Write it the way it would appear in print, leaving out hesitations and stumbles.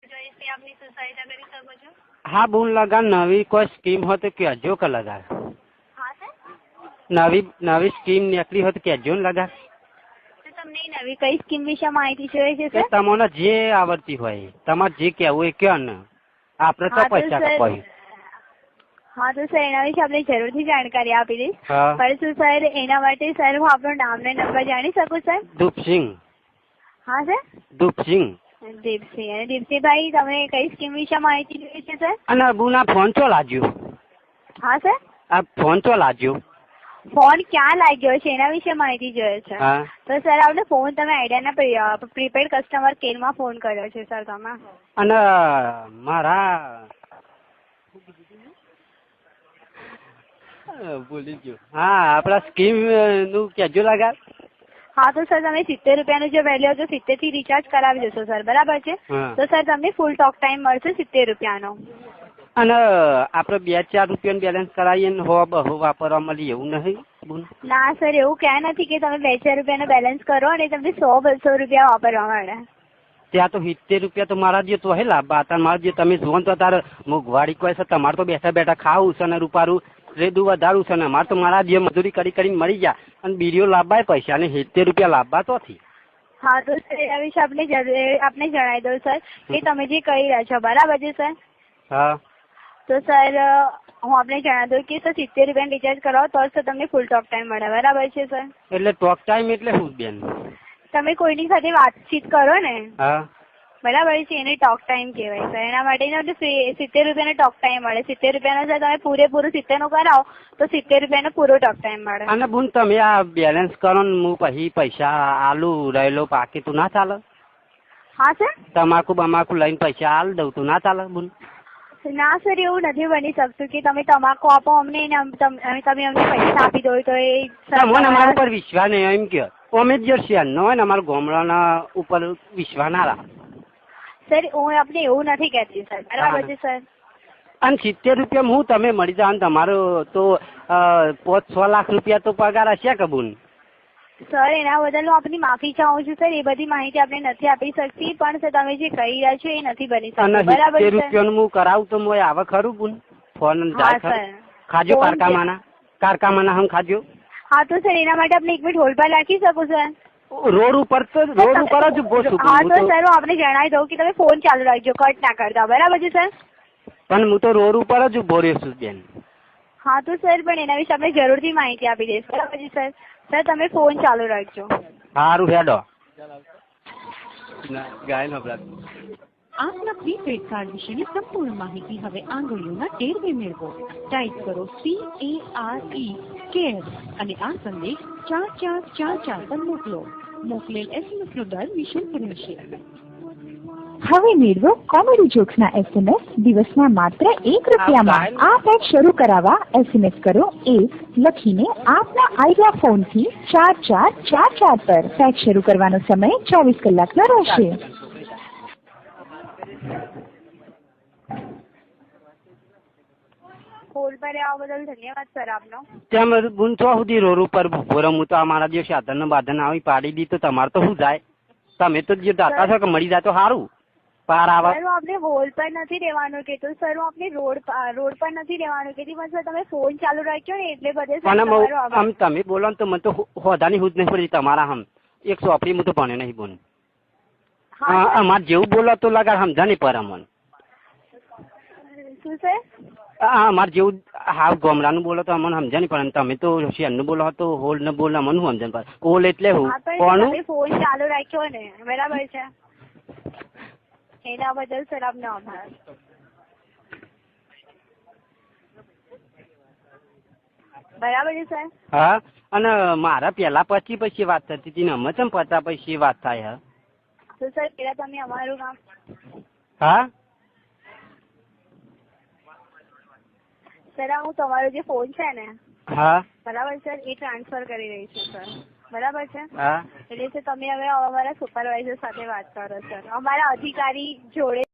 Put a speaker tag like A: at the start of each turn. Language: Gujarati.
A: આપની સહાયતા કરી શકો છો?
B: હા બોલ લગા નવી કોઈ સ્કીમ હોય તો કહેજો કે લગા.
A: હા સર,
B: નવી સ્કીમ નીકળી હોય તો કહેજો ને લગા.
A: તો તમને નવી કઈ સ્કીમ વિશે માહિતી જોઈએ છે સર?
B: તમને જે આવડતી હોય તમારે જે કહેવું એ કહો ને, આપણે તો પૈસા કપાય.
A: હા તો સર એના વિશે આપણે જરૂરથી જાણકારી આપી દઈશ.
B: હા
A: પરંતુ સર એના માટે સર હું આપણું નામ ને નંબર જાણી શકું સર?
B: દુપસિંહ.
A: હા સર,
B: દુપસિંહ.
A: દીપસિંહ. અને દીપસિંહભાઈ તમે કઈ સ્કીમ વિશે માહિતી જોઈએ છે સર?
B: અને અબુના ફોન ચો લાગ્યો?
A: હા સર,
B: આ ફોન ચો લાગ્યો?
A: ફોન ક્યાં લાગ્યો છે એના વિશે માહિતી જોઈએ છે.
B: હા
A: તો સર આપણે ફોન તમે આઈડિયાના પ્રીપેડ કસ્ટમર કેરમાં ફોન કર્યો છે સર તમે.
B: અને મારા ભૂલી ગયો. હા આપડા સ્કીમ નું કહેજો લગા.
A: હા તો સર તમે 70 રૂપિયાનું જે વેલ્યુ હતું 70 થી રિચાર્જ કરાવી દેશો સર, બરાબર છે? તો સર તમને ફૂલ ટોક ટાઈમ મળશે 70 રૂપિયાનો.
B: અને આપણે 2-4 રૂપિયાનું બેલેન્સ કરાવીએ ને બહુ વાપરવા મળીએ એવું નહીં?
A: ના સર, એવું ક્યાં નથી કે તમે 2-4 રૂપિયાનું બેલેન્સ કરો અને તમને 100-200 રૂપિયા વાપરવા મળે.
B: ત્યાં તો 70 રૂપિયા તો મારા જે તો હે લાભ હતા મારા જે તમે જોવો તો તારે મોંઘવારી કોઈ છે તમારે તો બેઠા બેઠા ખાવું છે ને રૂપારું રેડું વધારું છે ને અમારે તો મારા જે મજૂરી કરીને મરી ગયા અને બીડીઓ લાભવાય પૈસા અને 70 રૂપિયા લાભવા તોથી.
A: હા તો સર એના વિશે આપણે જણાવી દઉં સર કે તમે જે કહી રહ્યા છો બરાબર છે સર?
B: હા
A: તો સર હું આપણે જણાવી દઉં કે સર 70 રૂપિયાનું રિચાર્જ કરાવો તો સર તમને ફૂલ ટોક ટાઈમ મળે, બરાબર છે સર?
B: એટલે ટોક ટાઈમ એટલે શું બેન?
A: તમે કોઈની સાથે વાતચીત કરો ને,
B: હા
A: બરાબર છે, એને ટોક ટાઈમ કહેવાય સર. એના માટે 70 રૂપિયાનો ટોક ટાઈમ મળે. 70 રૂપિયાનો સર તમે પૂરેપૂરું 70 નું કરાવો તો 70 રૂપિયાનો પૂરો ટોક ટાઈમ મળે.
B: અને બુન તમે આ બેલેન્સ કરો ને હું પછી પૈસા આલુ રહેલો પાકી તું ના ચાલે?
A: હા સર,
B: તમાકુ બમાકુ લઈને પૈસા આલ દઉં તું ના ચાલે બુન?
A: ના સર, એવું નથી બની શકતું કે તમે તમાકુ આપો અમને તમે અમને પૈસા આપી દો તો એ
B: મને અમારા ઉપર વિશ્વાસ નહીં એમ કે અમે જ શેર ન હોય ને અમારા ગામડાના ઉપર વિશ્વાસ ના રાખે.
A: સર હું આપણે એવું નથી કહેતી સર, બરાબર છે સર?
B: અને 70 રૂપિયા હું તમે મળી જાવ તમારો તો 5-6 લાખ રૂપિયા તો પગાર હશે કે બુન?
A: સર એના બદલ હું આપની માફી ચાહું છું સર. એ બધી માહિતી આપણે નથી આપી શકતી, પણ સર તમે જે કહી રહ્યા છો એ નથી બની શકતું, બરાબર છે?
B: 70 રૂપિયાનું હું કરાવું તો મોય આવે ખરું બુન? ફોન
A: હા સર,
B: ખાજો કારકામાના હમ ખાજો.
A: હા તો સર એના માટે આપણે 1 મિનિટ હોલ્ડ પર રાખી શકો સર?
B: રોડ ઉપર જ ઉભો છું.
A: હા તો સર હું આપણે જણાવી દઉં કે તમે ફોન ચાલુ રાખજો, કટ ના કરતા, બરાબર છે સર?
B: પણ હું તો રોડ ઉપર જ ઉભો રહ્યો છું બેન.
A: હા તો સર પણ એના વિશે આપણે જરૂરથી માહિતી આપી દઈશ, બરાબર છે સર? સર તમે ફોન ચાલુ રાખજો.
B: સારું હેડો. ગાય નો
C: આપના પ્રીપેડ કાર્ડ વિશેની સંપૂર્ણ માહિતી હવે આંગળીઓના ટેરવે મેળવો. ટાઈપ કરો CARE અને આ સંદેશ 4444 પર મોકલો. મોકલેલ SMS નો દર નિઃશુલ્ક રહેશે.
D: હવે મેળવો કોમેડી જોક્સના SMS દિવસના માત્ર 1 રૂપિયામાં. આ પેક શરૂ કરાવવા SMS કરો A લખીને આપના આઈડિયા ફોનથી 4444 પર. પેક શરૂ કરવાનો સમય 24 કલાકનો રહેશે.
A: હોલ્ડ પર આવવા બદલ ધન્યવાદ સર આપનો.
B: ત્યાં બુન છો સુધી રોડ ઉપર ઉભો રહું તો અમારા જે સાધન બાધન આવી પાડી દી તો તમારે તો શું જાય? તમે તો જે દાતા છો કે મળી જાય તો સારું. પાર આવે
A: સર આપણે હોલ્ડ પર નથી રહેવાનું કીધું સર, હું આપણે રોડ પર નથી રહેવાનું કીધું, પણ સર તમે ફોન ચાલુ રાખ્યો ને એટલે બધે
B: તમે બોલો ને તો મને તો હોદાની હુજ નહીં પડી તમારા હમ 100 આપડી હું તો ભણે નહીં બોન. અમારે જેવું બોલો તો લગા સમજા નહીં પર અમન.
A: શું સર?
B: અમારે જેવું હાવ ગામડાનું બોલો તો અમને સમજા નહીં પડે. તમે તો શહેરનું બોલો તો હોલ ને બોલ અમને શું સમજણ પડે? હોલ એટલે હું કોનું
A: ફોન ચાલુ રાખ્યો ને, બરાબર છે? એના બદલ સર આપનો આભાર. બરાબર છે સર?
B: હા અને મારા પેલા પછી વાત થતી હતી ને અમે ચમ પતા પછી વાત થાય? હા
A: તો સર પેલા તમે અમારું કામ.
B: હા
A: સર હું તમારો જે ફોન છે ને,
B: હા
A: બરાબર સર, એ ટ્રાન્સફર કરી રહી છું સર, બરાબર છે?
B: હા
A: એટલે તમે હવે અમારા સુપરવાઇઝર સાથે વાત કરો સર, અમારા અધિકારી જોડે